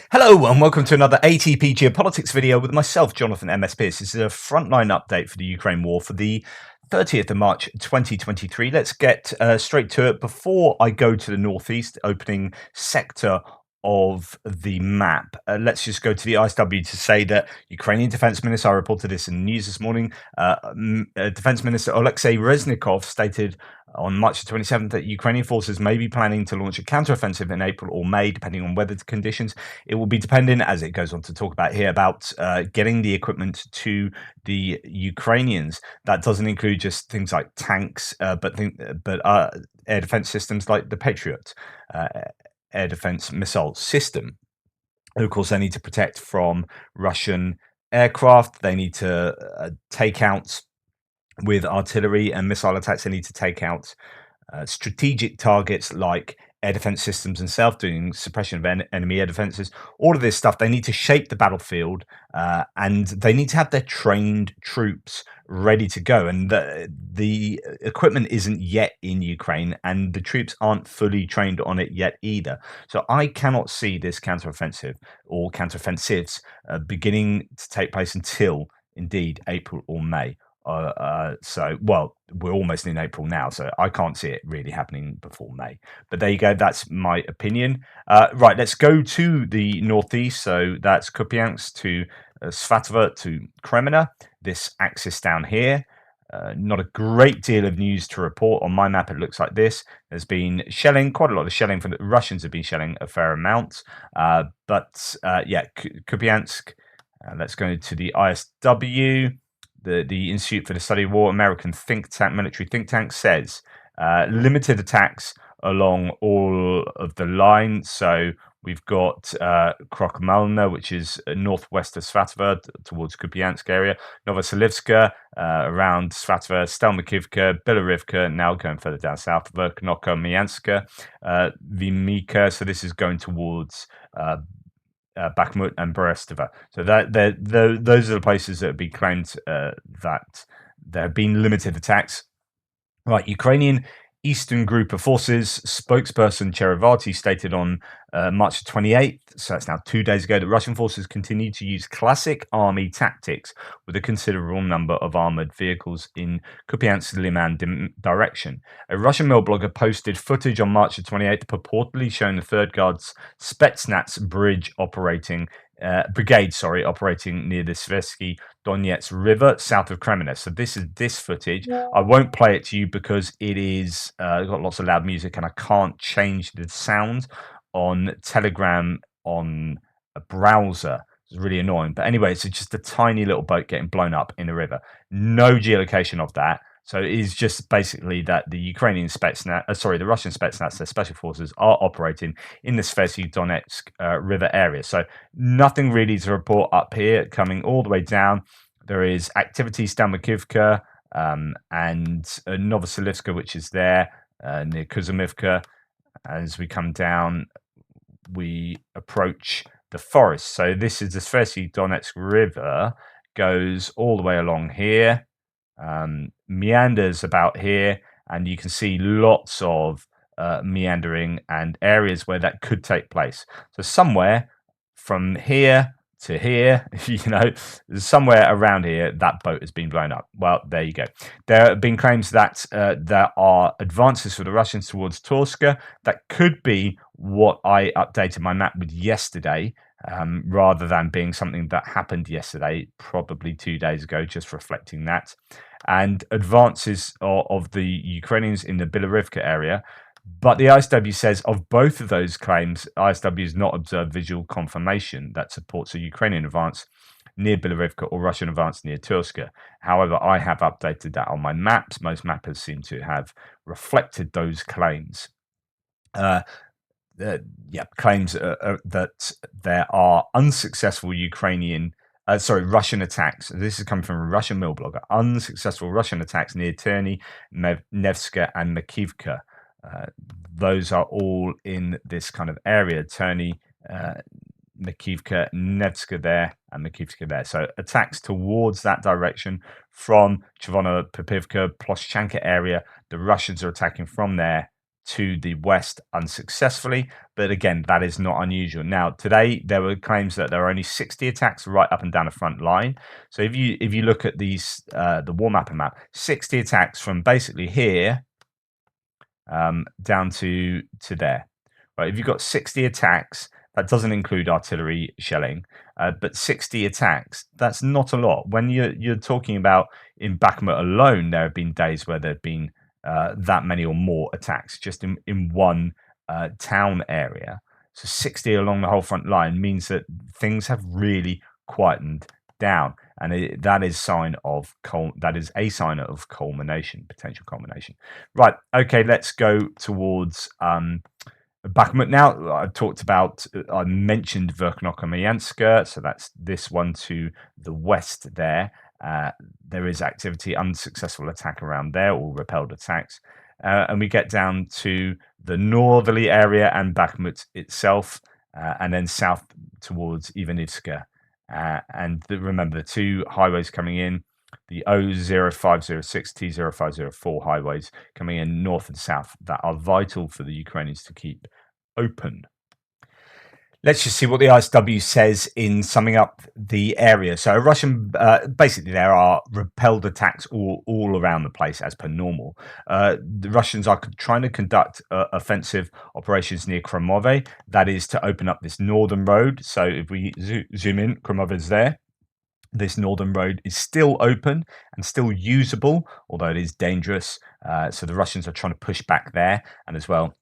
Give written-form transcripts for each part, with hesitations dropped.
Hello and welcome to another ATP Geopolitics video with myself, Jonathan MS Pearce. This is a frontline update for the Ukraine war for the 30th of March 2023. Let's get straight to it. Before I go to the northeast opening sector of the map, let's just go to the ISW to say that Ukrainian Defense Minister, I reported this in the news this morning, Defense Minister Alexei Reznikov stated on March 27th that Ukrainian forces may be planning to launch a counteroffensive in April or May, depending on weather conditions. It will be dependent, as it goes on to talk about here, about getting the equipment to the Ukrainians. That doesn't include just things like tanks, but air defense systems like the Patriot air defense missile system. And of course, they need to protect from Russian aircraft. They need to take out with artillery and missile attacks. They need to take out strategic targets like air defense systems themselves, doing suppression of enemy air defenses. All of this stuff, they need to shape the battlefield, and they need to have their trained troops ready to go. And the equipment isn't yet in Ukraine, and the troops aren't fully trained on it yet either. So I cannot see this counteroffensive or counteroffensives beginning to take place until indeed April or May. Well, we're almost in April now, so I can't see it really happening before May. But there you go. That's my opinion. Right, let's go to the northeast. So that's Kupiansk to Svatova to Kreminna. This axis down here. Not a great deal of news to report. On my map, it looks like this. There's been shelling, quite a lot of shelling. From the Russians have been shelling a fair amount. Yeah, Kupiansk. Let's go to the ISW. The Institute for the Study of War, American military think tank, says limited attacks along all of the lines. So we've got Krokhmalna, which is northwest of Svatova towards Kupiansk area, Novoselivska around Svatova, Stelmakivka, Bilorivka, now going further down south, Verkhnoko-Mianska, Vimika. So this is going towards Bakhmut and Brestova. So those are the places that have been claimed that there have been limited attacks. Right, Ukrainian Eastern Group of Forces spokesperson Cherevati stated on March 28th, so that's now 2 days ago, that Russian forces continue to use classic army tactics with a considerable number of armoured vehicles in Kupiansk-Liman direction. A Russian mill blogger posted footage on March 28th purportedly showing the 3rd Guards Spetsnaz brigade operating near the Svetsky Donetsk River south of Kreminna. So this is this footage. I won't play it to you because it is got lots of loud music and I can't change the sound on Telegram on a browser. It's really annoying. But anyway, it's just a tiny little boat getting blown up in the river. No geolocation of that. So it is just basically that the Russian Spetsnaz, their special forces, are operating in the Svetsky Donetsk River area. So nothing really to report up here. Coming all the way down, there is activity Stelmakivka and Novoselivska, which is there near Kuzumivka. As we come down, we approach the forest. So this is the Svetsky Donetsk River, goes all the way along here. Meanders about here, and you can see lots of meandering and areas where that could take place. So somewhere from here to here, somewhere around here, that boat has been blown up. Well, there you go. There have been claims that there are advances for the Russians towards Torska. That could be what I updated my map with yesterday, rather than being something that happened yesterday, probably 2 days ago, just reflecting that. And advances of the Ukrainians in the Bilorivka area. But the ISW says of both of those claims, ISW has not observed visual confirmation that supports a Ukrainian advance near Bilorivka or Russian advance near Turska. However, I have updated that on my maps. Most mappers seem to have reflected those claims. Claims that there are unsuccessful Russian attacks. This is coming from a Russian mill blogger. Unsuccessful Russian attacks near Terny, Nevska, and Makivka. Those are all in this kind of area. Terny, Makivka, Nevska there, and Makivka there. So attacks towards that direction from Chervono Popivka, Ploshchanka area. The Russians are attacking from there to the west unsuccessfully, but again, that is not unusual. Now, today there were claims that there are only 60 attacks right up and down the front line. So if you look at these the war mapper map, 60 attacks from basically here down to there. Right, if you've got 60 attacks, that doesn't include artillery shelling, but 60 attacks, that's not a lot. When you're talking about in Bakhmut alone, there have been days where there have been that many or more attacks just in one town area. So 60 along the whole front line means that things have really quietened down, and that is a sign of culmination, potential culmination. Right, okay, let's go towards Bakhmut now. I mentioned Vuhledar, so that's this one to the west there. There is activity, unsuccessful attack around there, or repelled attacks. And we get down to the northerly area and Bakhmut itself, and then south towards Avdivka. And remember, the two highways coming in, the O0506, T0504 highways coming in north and south, that are vital for the Ukrainians to keep open. Let's just see what the ISW says in summing up the area. So Russian, basically there are repelled attacks all around the place as per normal. The Russians are trying to conduct offensive operations near Kreminna. That is to open up this northern road. So if we zoom in, Kreminna is there. This northern road is still open and still usable, although it is dangerous. So the Russians are trying to push back there, and as well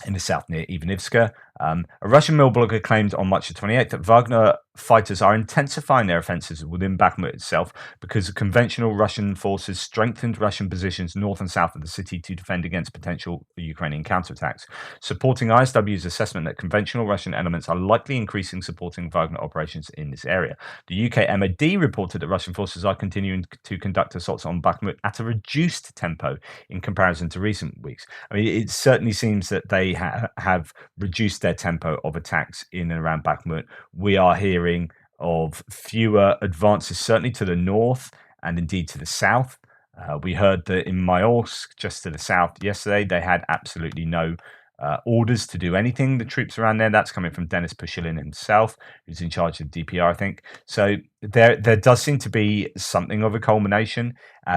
in the south near Avdivka. A Russian mill blogger claimed on March the 28th that Wagner fighters are intensifying their offensives within Bakhmut itself because conventional Russian forces strengthened Russian positions north and south of the city to defend against potential Ukrainian counterattacks, supporting ISW's assessment that conventional Russian elements are likely increasing supporting Wagner operations in this area. The UK MOD reported that Russian forces are continuing to conduct assaults on Bakhmut at a reduced tempo in comparison to recent weeks. I mean, it certainly seems that they have reduced their tempo of attacks in and around Bakhmut. We are hearing of fewer advances, certainly to the north and indeed to the south. We heard that in Mayorsk, just to the south, yesterday, they had absolutely no orders to do anything. The troops around there, that's coming from Denis Pushilin himself, who's in charge of DPR, I think. So there does seem to be something of a culmination.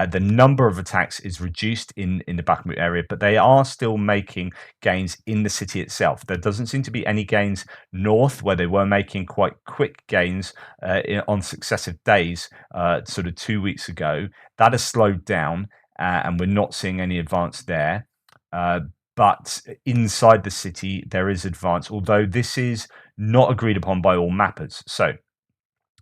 The number of attacks is reduced in the Bakhmut area, but they are still making gains in the city itself. There doesn't seem to be any gains north, where they were making quite quick gains on successive days, sort of 2 weeks ago. That has slowed down, and we're not seeing any advance there. But inside the city, there is advance, although this is not agreed upon by all mappers. So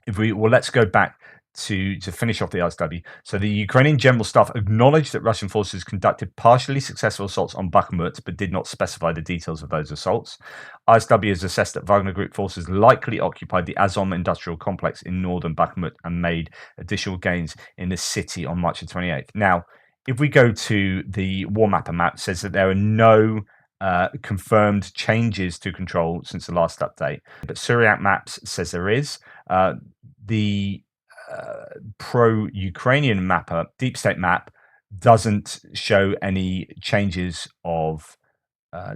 let's go back to finish off the ISW. So the Ukrainian General Staff acknowledged that Russian forces conducted partially successful assaults on Bakhmut, but did not specify the details of those assaults. ISW has assessed that Wagner Group forces likely occupied the Azom industrial complex in northern Bakhmut and made additional gains in the city on March the 28th. Now, if we go to the War Mapper map, it says that there are no confirmed changes to control since the last update. But Syriac Maps says there is. The pro-Ukrainian mapper, Deep State Map, doesn't show any changes of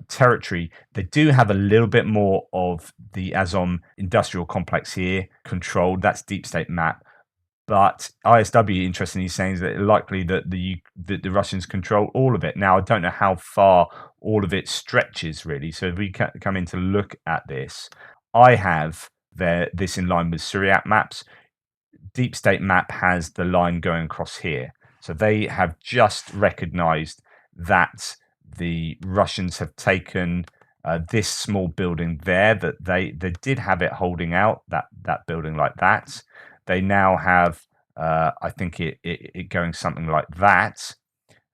territory. They do have a little bit more of the Azom industrial complex here controlled. That's Deep State Map. But ISW, interestingly, saying that likely that the Russians control all of it. Now, I don't know how far all of it stretches, really. So if we come in to look at this, I have this in line with Syriac Maps. Deep State Map has the line going across here. So they have just recognized that the Russians have taken this small building there, that they did have it holding out, that building like that. They now have, I think, it going something like that.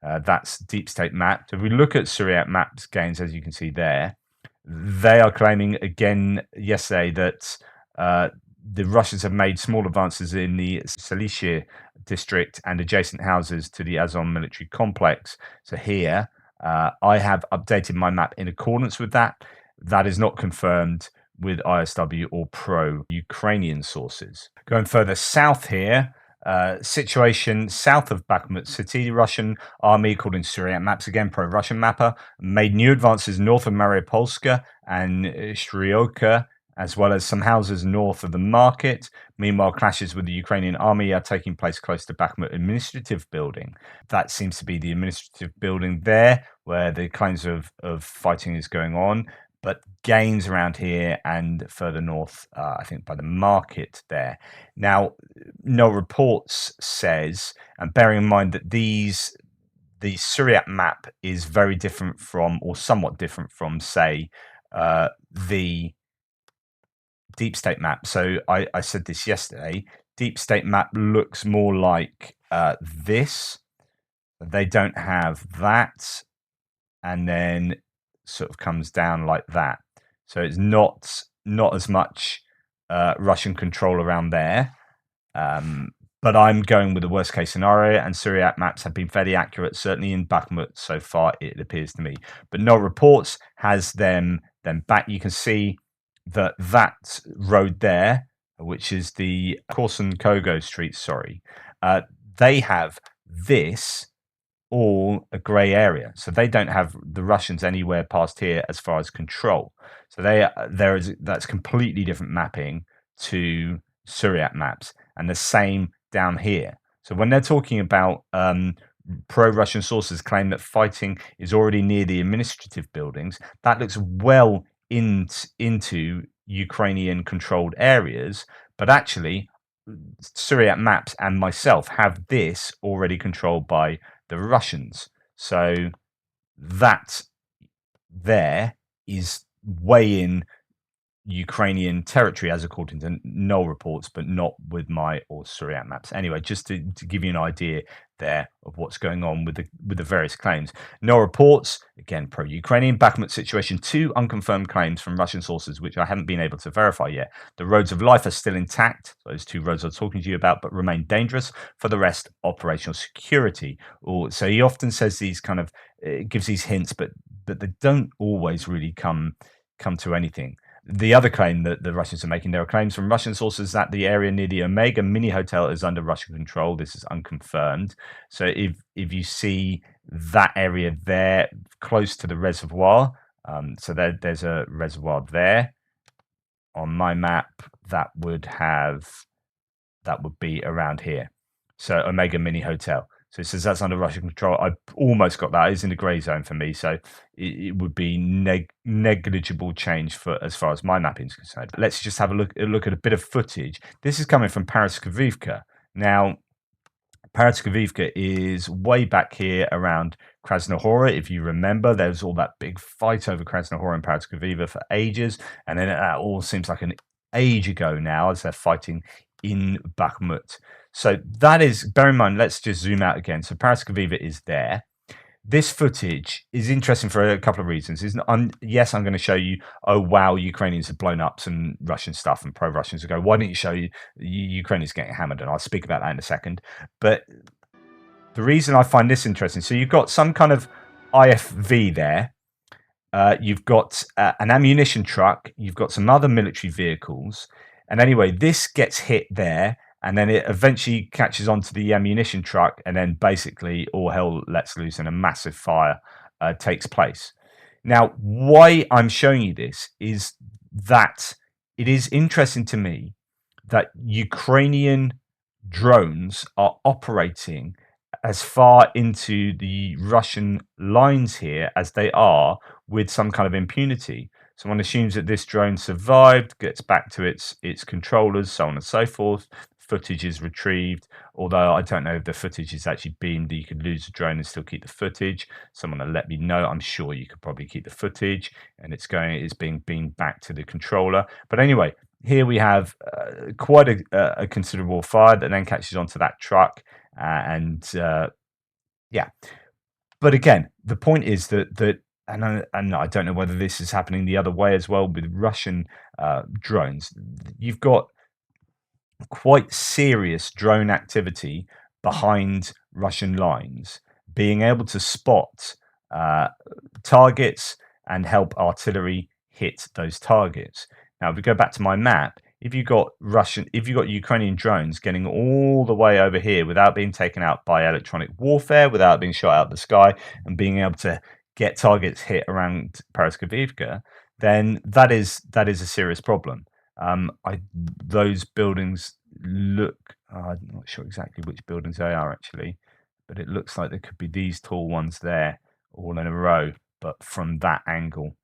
That's Deep State Map. So if we look at Syriac Maps gains, as you can see there, they are claiming again yesterday that the Russians have made small advances in the Selishir district and adjacent houses to the Azov military complex. So here, I have updated my map in accordance with that. That is not confirmed with ISW or pro-Ukrainian sources. Going further south here, Situation south of Bakhmut city. Russian army, according to Syriac maps, again pro-Russian mapper, made new advances north of Mariupolska and Shryoka, as well as some houses north of the market. Meanwhile, clashes with the Ukrainian army are taking place close to Bakhmut administrative building. That seems to be the administrative building there, where the kinds of fighting is going on. But gains around here and further north, I think by the market there. Now, No Reports says, and bearing in mind that the Syriac map is very different from, or somewhat different from, say, the Deep State map. So I said this yesterday. Deep State map looks more like this. They don't have that, and then sort of comes down like that. So it's not as much Russian control around there. But I'm going with the worst case scenario, and Syriac maps have been fairly accurate, certainly in Bakhmut so far, it appears to me. But No Reports has them back. You can see that road there, which is the Kherson Kogo Street, they have this all a grey area, so they don't have the Russians anywhere past here as far as control. So that's completely different mapping to Syriac maps, and the same down here. So when they're talking about pro-Russian sources claim that fighting is already near the administrative buildings, that looks well into Ukrainian controlled areas, but actually Syriac maps and myself have this already controlled by the Russians. So that there is way in Ukrainian territory, as according to No Reports, but not with my or Syriac maps. Anyway, just to give you an idea there of what's going on with the various claims. No Reports, again, pro-Ukrainian. Bakhmut situation, 2 unconfirmed claims from Russian sources, which I haven't been able to verify yet. The roads of life are still intact, those 2 roads I'm talking to you about, but remain dangerous. For the rest, operational security. So he often says these kind of, gives these hints, but they don't always really come to anything. The other claim that the Russians are making, there are claims from Russian sources that the area near the Omega mini hotel is under Russian control. This is unconfirmed. So if you see that area there close to the reservoir, so there's a reservoir there on my map, that would be around here. So Omega mini hotel. So it says that's under Russian control. I almost got that. It's in the grey zone for me. So it would be negligible change for as far as my mapping is concerned. But let's just have a look at a bit of footage. This is coming from Avdivka. Now, Avdivka is way back here around Krasnohora. If you remember, there was all that big fight over Krasnohora and Avdivka for ages. And then it all seems like an age ago now as they're fighting in Bakhmut. So that is, bear in mind, let's just zoom out again. So Avdivka is there. This footage is interesting for a couple of reasons. Yes, I'm going to show you, oh, wow, Ukrainians have blown up some Russian stuff, and pro-Russians will go, why don't you show Ukrainians getting hammered? And I'll speak about that in a second. But the reason I find this interesting, so you've got some kind of IFV there. You've got an ammunition truck. You've got some other military vehicles. And anyway, this gets hit there, and then it eventually catches onto the ammunition truck, and then basically all hell lets loose and a massive fire takes place. Now, why I'm showing you this is that it is interesting to me that Ukrainian drones are operating as far into the Russian lines here as they are, with some kind of impunity. So one assumes that this drone survived, gets back to its controllers, so on and so forth. Footage is retrieved, although I don't know if the footage is actually beamed. You could lose the drone and still keep the footage. Someone will let me know. I'm sure you could probably keep the footage, and it's being beamed back to the controller. But anyway, here we have quite a considerable fire that then catches onto that truck, yeah. But again, the point is that and I don't know whether this is happening the other way as well with Russian drones. You've got quite serious drone activity behind Russian lines, being able to spot targets and help artillery hit those targets. Now, if we go back to my map, if you got Ukrainian drones getting all the way over here without being taken out by electronic warfare, without being shot out of the sky, and being able to get targets hit around Avdivka, then that is a serious problem. Those buildings look. I'm not sure exactly which buildings they are actually, but it looks like there could be these tall ones there, all in a row, but from that angle.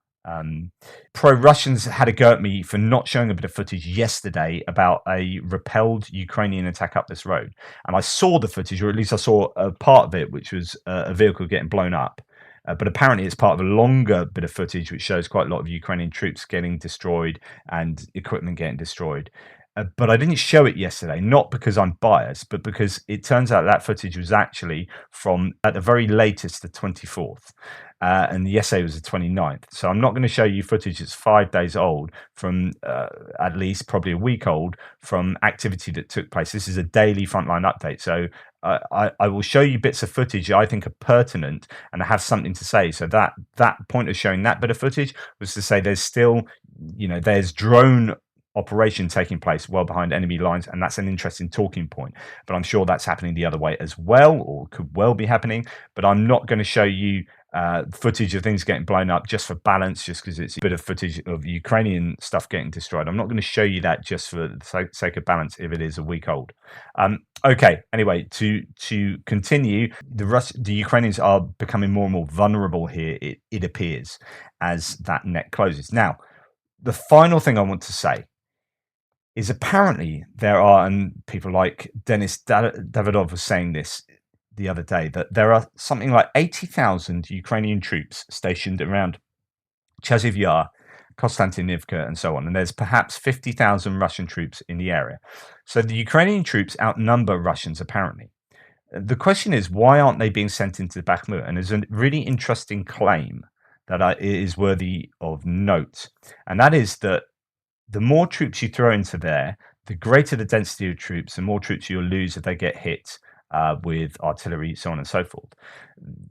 Pro-Russians had a go at me for not showing a bit of footage yesterday about a repelled Ukrainian attack up this road. And I saw the footage, or at least I saw a part of it, which was a vehicle getting blown up. But apparently it's part of a longer bit of footage which shows quite a lot of Ukrainian troops getting destroyed and equipment getting destroyed. But I didn't show it yesterday, not because I'm biased, but because it turns out that footage was actually from, at the very latest, the 24th. And the essay was the 29th. So I'm not going to show you footage that's 5 days old from at least probably a week old from activity that took place. This is a daily Frontline update. So I will show you bits of footage I think are pertinent and have something to say. So that point of showing that bit of footage was to say there's still, there's drone operation taking place well behind enemy lines, and that's an interesting talking point. But I'm sure that's happening the other way as well, or could well be happening. But I'm not going to show you footage of things getting blown up just for balance, just because it's a bit of footage of Ukrainian stuff getting destroyed. I'm not going to show you that just for the sake of balance if it is a week old. Okay, anyway, to continue, the Ukrainians are becoming more and more vulnerable here, it appears, as that net closes. Now, the final thing I want to say is apparently there are, and people like Denis Davidov was saying this the other day, that there are something like 80,000 Ukrainian troops stationed around Chasiv Yar, Konstantinivka, and so on. And there's perhaps 50,000 Russian troops in the area. So the Ukrainian troops outnumber Russians, apparently. The question is, why aren't they being sent into Bakhmut? And there's a really interesting claim that is worthy of note. And that is that the more troops you throw into there, the greater the density of troops, the more troops you'll lose if they get hit with artillery, so on and so forth.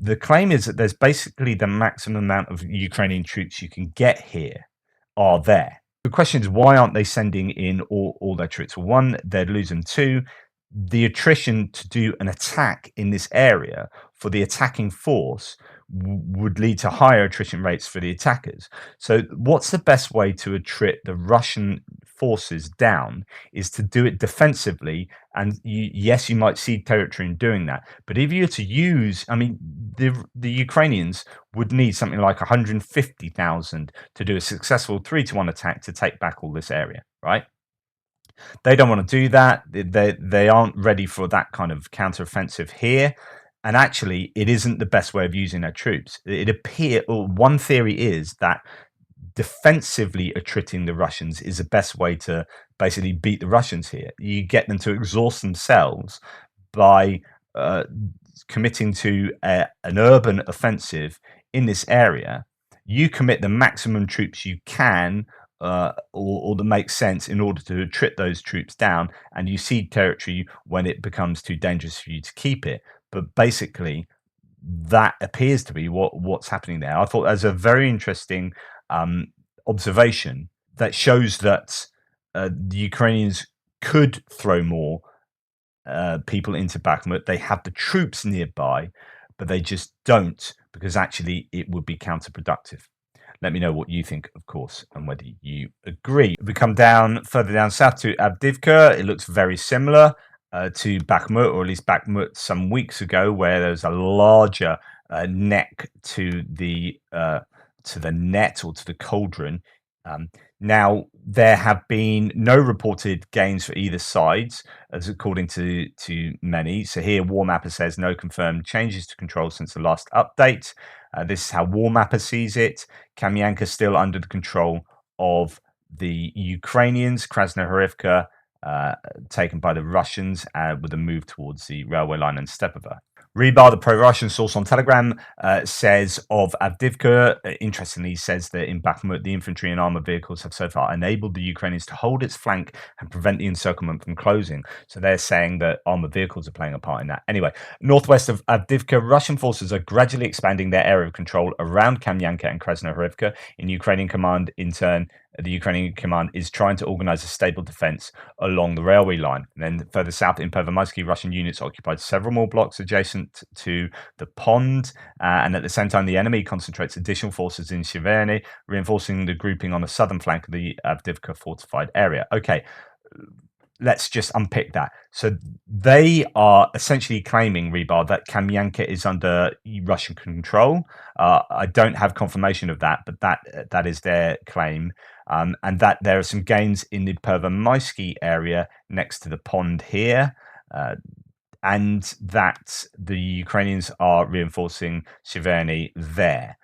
The claim is that there's basically the maximum amount of Ukrainian troops you can get here are there. The question is, why aren't they sending in all their troops? Well, one, they'd lose them. Two, the attrition to do an attack in this area for the attacking force would lead to higher attrition rates for the attackers. So what's the best way to attrit the Russian forces down is to do it defensively. And yes, you might cede territory in doing that. But if you were to use, the Ukrainians would need something like 150,000 to do a successful 3-1 attack to take back all this area, right? They don't want to do that. They aren't ready for that kind of counteroffensive here. And actually, it isn't the best way of using their troops. One theory is that defensively attriting the Russians is the best way to basically beat the Russians here. You get them to exhaust themselves by committing to an urban offensive in this area. You commit the maximum troops you can, or that makes sense, in order to attrit those troops down, and you cede territory when it becomes too dangerous for you to keep it. But basically, that appears to be what's happening there. I thought that was a very interesting observation that shows that the Ukrainians could throw more people into Bakhmut. They have the troops nearby, but they just don't, because actually it would be counterproductive. Let me know what you think, of course, and whether you agree. If we come further down south to Avdivka, it looks very similar to Bakhmut, or at least Bakhmut some weeks ago, where there's a larger neck to the net, or to the cauldron. Now, there have been no reported gains for either sides, as according to many. So here, Warmapper says no confirmed changes to control since the last update. This is how Warmapper sees it. Kamyanka still under the control of the Ukrainians. Krasnohorivka taken by the Russians, with a move towards the railway line and Stepova. Rebar, the pro-Russian source on Telegram, says of Avdivka, interestingly, says that in Bakhmut, the infantry and armored vehicles have so far enabled the Ukrainians to hold its flank and prevent the encirclement from closing. So they're saying that armored vehicles are playing a part in that. Anyway, northwest of Avdivka, Russian forces are gradually expanding their area of control around Kamyanka and Krasnohorivka. In Ukrainian command, in turn, the Ukrainian command is trying to organize a stable defense along the railway line. And then further south in Pervomysky, Russian units occupied several more blocks adjacent to the pond. And at the same time, the enemy concentrates additional forces in Siverny, reinforcing the grouping on the southern flank of the Avdivka fortified area. Okay, let's just unpick that. So they are essentially claiming, Rebar, that Kamyanka is under Russian control. I don't have confirmation of that, but that is their claim. And that there are some gains in the Pervomysky area next to the pond here. And that the Ukrainians are reinforcing Siverny there.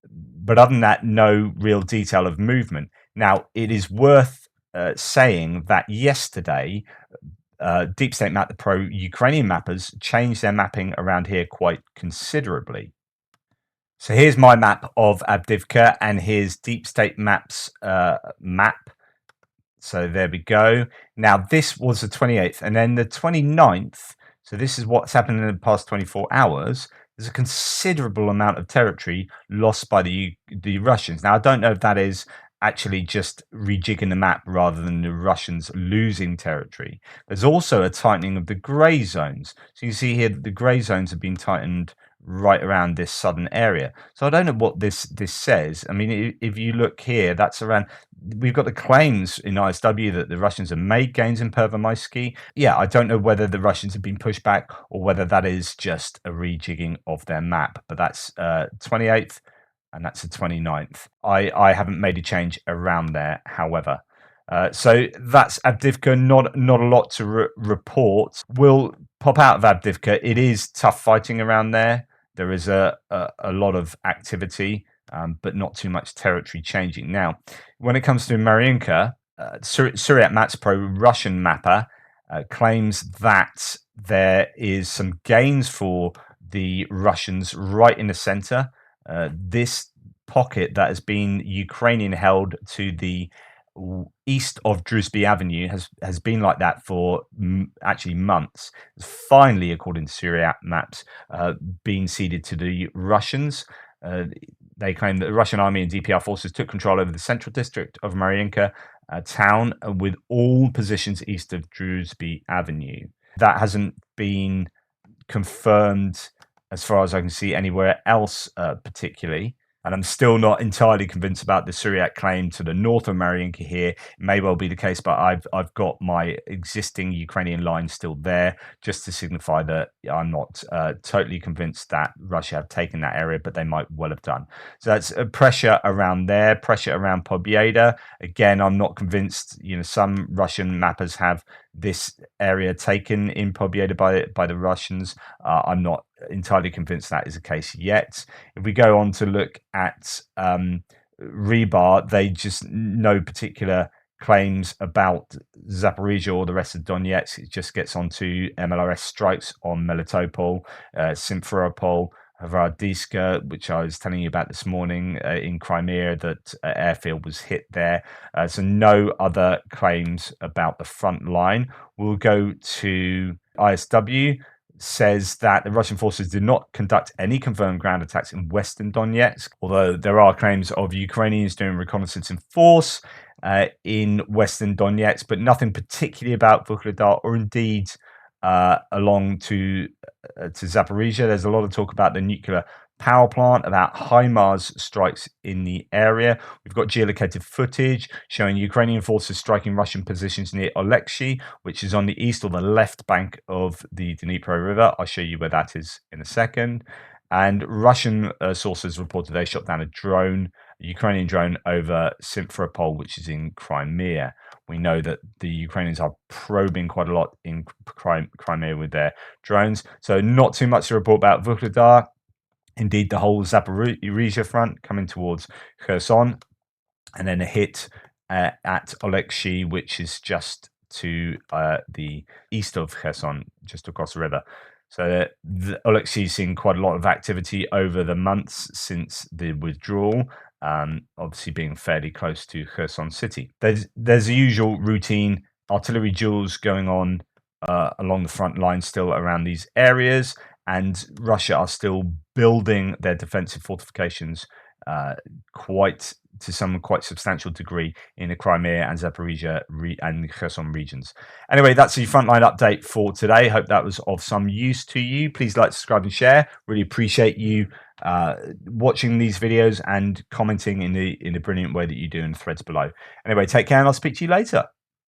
But other than that, no real detail of movement. Now, it is worth saying that yesterday, Deep State Map, the pro-Ukrainian mappers, changed their mapping around here quite considerably. So here's my map of Avdivka, and here's Deep State Map's map. So there we go. Now, this was the 28th, and then the 29th. So this is what's happened in the past 24 hours. There's a considerable amount of territory lost by the Russians. Now, I don't know if that is actually just rejigging the map rather than the Russians losing territory. There's also a tightening of the grey zones. So you see here that the grey zones have been tightened right around this southern area. So I don't know what this says. I mean, if you look here, that's around. We've got the claims in ISW that the Russians have made gains in Pervomysky. Yeah, I don't know whether the Russians have been pushed back or whether that is just a rejigging of their map. But that's 28th and that's the 29th. I haven't made a change around there, however. So that's Avdivka. Not a lot to report. We'll pop out of Avdivka. It is tough fighting around there. There is a lot of activity, but not too much territory changing. Now, when it comes to Marinka, Suryat Mats, pro-Russian mapper, claims that there is some gains for the Russians right in the center. This pocket that has been Ukrainian held to the east of Druzhby Avenue has been like that for actually months. It's finally, according to Suryat Maps, been ceded to the Russians. They claim that the Russian army and DPR forces took control over the central district of Marinka town with all positions east of Druzhby Avenue. That hasn't been confirmed as far as I can see anywhere else particularly. And I'm still not entirely convinced about the Suryat claim to the north of Marinka here. It may well be the case, but I've got my existing Ukrainian line still there, just to signify that I'm not totally convinced that Russia have taken that area, but they might well have done. So that's pressure around there, pressure around Pobyeda. Again, I'm not convinced. You know, some Russian mappers have this area taken in Pobyeda by the Russians. I'm not entirely convinced that is the case yet. If we go on to look at Rebar, they just no particular claims about Zaporizhia or the rest of Donetsk. It just gets onto MLRS strikes on Melitopol, Simferopol, Avdivka, which I was telling you about this morning in Crimea, that airfield was hit there. So no other claims about the front line. We'll go to ISW. Says that the Russian forces did not conduct any confirmed ground attacks in western Donetsk, although there are claims of Ukrainians doing reconnaissance in force in western Donetsk, but nothing particularly about Vuhledar or indeed along to Zaporizhia. There's a lot of talk about the nuclear power plant, about HIMARS strikes in the area. We've got geolocated footage showing Ukrainian forces striking Russian positions near Oleksy, which is on the east or the left bank of the Dnipro River. I'll show you where that is in a second. And Russian sources reported they shot down a Ukrainian drone over Simferopol, which is in Crimea. We know that the Ukrainians are probing quite a lot in Crimea with their drones. So not too much to report about Vuhledar. Indeed, the whole Zaporizhia front coming towards Kherson, and then a hit at Oleksy, which is just to the east of Kherson, just across the river. So Oleksy is seeing quite a lot of activity over the months since the withdrawal, obviously being fairly close to Kherson city. There's the usual routine artillery duels going on along the front line still around these areas, and Russia are still building their defensive fortifications quite to some quite substantial degree in the Crimea and Zaporizhia and Kherson regions. Anyway, that's the frontline update for today. Hope that was of some use to you. Please like, subscribe, and share. Really appreciate you watching these videos and commenting in the brilliant way that you do in the threads below. Anyway, take care, and I'll speak to you later.